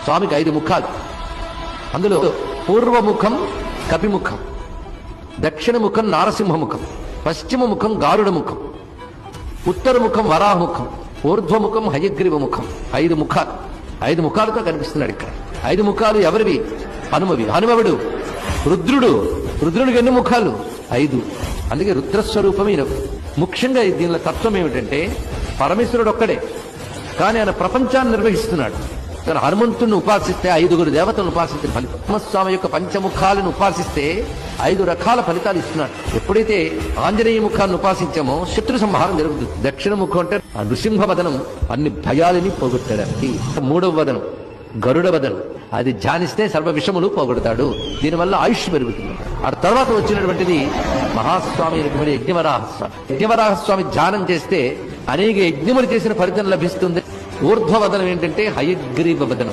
స్వామికి 5 ముఖాలు. అందులో పూర్వముఖం కపిముఖం, దక్షిణ ముఖం నారసింహముఖం, పశ్చిమ ముఖం గారుడ ముఖం, ఉత్తర ముఖం వరాహముఖం, ఊర్ధ్వముఖం హయగ్రీవ ముఖం. 5 ముఖాలు. 5 ముఖాలతో కనిపిస్తున్నాడు ఇక్కడ. 5 ముఖాలు ఎవరివి? హనుమవి. హనుమవుడు రుద్రుడు. రుద్రుడికి ఎన్ని ముఖాలు? 5. అందుకే రుద్రస్వరూపమే ఈయన. ముఖ్యంగా దీనిలో తత్వం ఏమిటంటే పరమేశ్వరుడు ఒక్కడే, కానీ ఆయన ప్రపంచాన్ని నిర్వహిస్తున్నాడు. కానీ హనుమంతుడిని ఉపాసిస్తే 5 దేవతలను ఉపాసిస్తే ఫలితం. స్వామి యొక్క పంచముఖాలను ఉపాసిస్తే 5 రకాల ఫలితాలు ఇస్తున్నాడు. ఎప్పుడైతే ఆంజనేయ ముఖాన్ని ఉపాసించామో శత్రు సంహారం జరుగుతుంది. దక్షిణ ముఖం అంటే ఆ నృసింహ వదనం, అన్ని భయాలని పోగొట్టడానికి. 3వ వదనం గరుడ వదనం, అది ధ్యానిస్తే సర్వ విషములు పోగొడతాడు. దీనివల్ల ఆయుష్ పెరుగుతుంది. ఆ తర్వాత వచ్చినటువంటిది మహాస్వామి అయినటువంటి యజ్ఞవరాహస్వామి. యజ్ఞవరాహస్వామి ధ్యానం చేస్తే అనేక యజ్ఞములు చేసిన ఫలితం లభిస్తుంది. ఊర్ధ్వవదనం ఏంటంటే హయగ్రీవ వదనం.